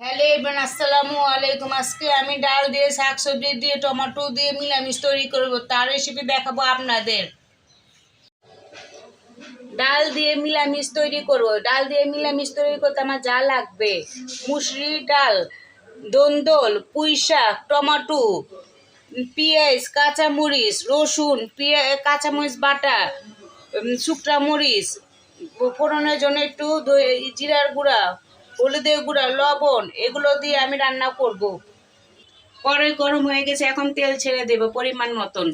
Hello everyone, আসসালামু আলাইকুম। আজকে আমি ডাল দিয়ে শাকসবজি দিয়ে টমেটো দিয়ে নিরামিষ তৈরি করব, তার রেসিপি দেখাবো আপনাদের। ডাল দিয়ে নিরামিষ তৈরি করব। ডাল দিয়ে নিরামিষ তৈরি করতে আমার যা লাগবে: মুসুরি ডাল, দন্দল, পুঁই শাক, টমেটো, পেঁয়াজ, কাঁচামরিচ, রসুন, কাঁচামরিচ বাটা, শুকনা মরিচ, ফোড়নের জন্য একটু জিরার গুঁড়া, হলুদের গুঁড়া, লবণ, এগুলো দিয়ে আমি রান্না করব। কড়াই গরম হয়ে গেছে, এখন তেল ছেড়ে দেব পরিমাণ মতন।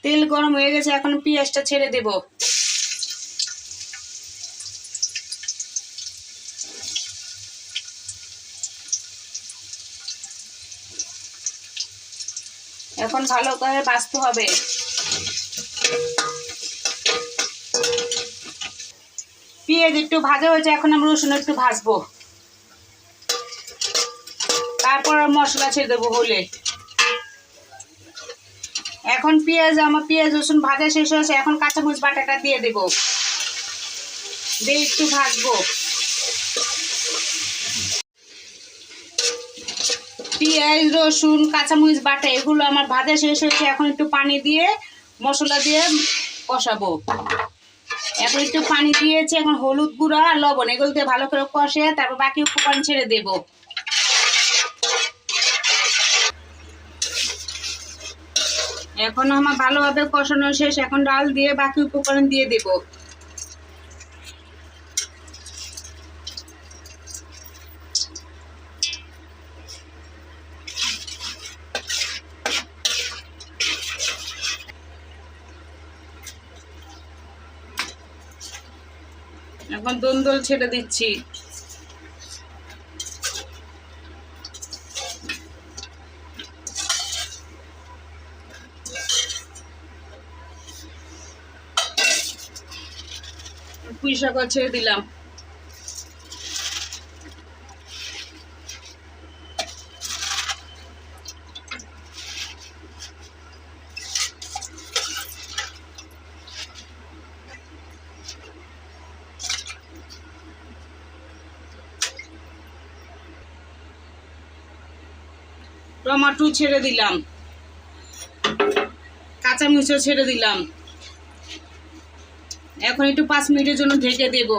তেল গরম হয়ে গেছে, এখন পেঁয়াজটা ছেড়ে দেব। এখন ভালো করে ভাজতে হবে। পেঁয়াজ একটু ভাজা হয়েছে, এখন আমি রসুন একটু ভাজবো, তারপর মশলা ছেড়ে দেবো হলে। এখন পেঁয়াজ রসুন ভাজা শেষ হয়েছে, এখন কাঁচামরিচ বাটাটা দিয়ে দেব, দিয়ে একটু ভাজবো। পেঁয়াজ রসুন কাঁচামরিচ বাটা এগুলো আমার ভাজা শেষ হয়েছে, এখন একটু পানি দিয়ে মশলা দিয়ে কষাবো। এখন একটু পানি দিয়েছি, এখন হলুদ গুঁড়া আর লবণ এগুলো দিয়ে ভালো করে কষে তারপর বাকি উপকরণ ছেড়ে দেব। এখন আমার ভালোভাবে কষানো শেষ, এখন ডাল দিয়ে বাকি উপকরণ দিয়ে দেব। এখন দন্দল ছেড়ে দিচ্ছি। পুঁই শাক ছেড়ে দিলাম। টমেটো ছেড়ে দিলাম, কাঁচামরিচও ছেড়ে দিলাম। এখন একটু 5 মিনিটের জন্য ঢেকে দেব।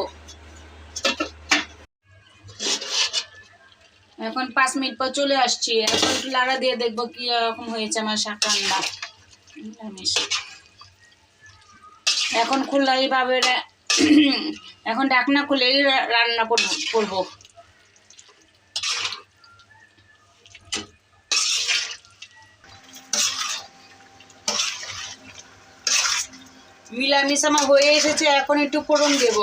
এখন 5 মিনিট পর চলে আসছি, এখন একটু লাড়া দিয়ে দেখবো কি রকম হয়েছে আমার শাক রান্না। এখন খুললে এইভাবে এখন ঢাকনা খুলে রান্না করবো। নিরামিষ আমার হয়ে এসেছে, এখন একটু ফোড়ন দেব।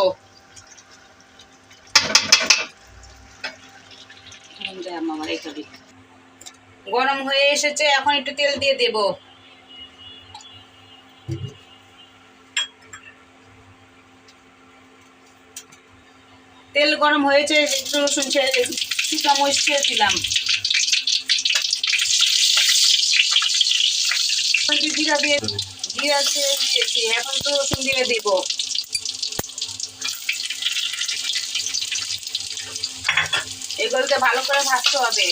গরম হয়ে এসেছে, এখন একটু তেল দিয়ে দেব। তেল গরম হয়েছে, একটু রসুন শুকনো মরিচ ছেড়ে দিলাম, জিরা ছেড়ে দিয়েছি, এখন একটু রসুন দিয়ে দিব। এগুলোকে ভালো করে ভাজতে হবে।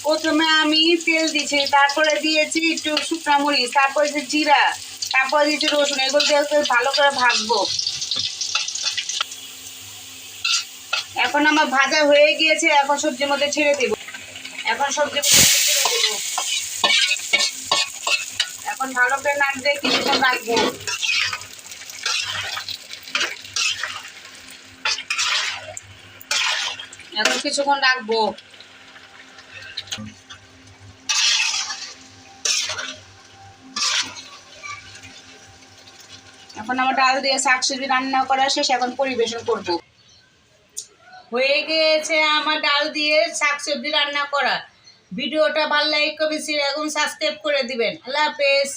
প্রথমে আমি তেল দিয়েছি, তারপরে দিয়েছি একটু শুকনো মরিচ, তারপরে যে জিরা, তারপরে দিয়েছি রসুন, এগুলো দিয়ে ভালো করে ভাজবো। এখন আমার ভাজা হয়ে গিয়েছে, এখন সবজির মধ্যে ছেড়ে দেব। এখন ভালো করে নাড়তে কিছুক্ষণ রাখবো। এখন কিছুক্ষণ রাখবো। এখন আমার ডাল দিয়ে শাকসবজি রান্না করা শেষ, এখন পরিবেশন করব। হয়ে গিয়েছে আমার ডাল দিয়ে শাকসবজি রান্না করা। ভিডিওটা ভালো লাইক করবেন, এখন সাবস্ক্রাইব করে দিবেন। আল্লাহ হাফেজ।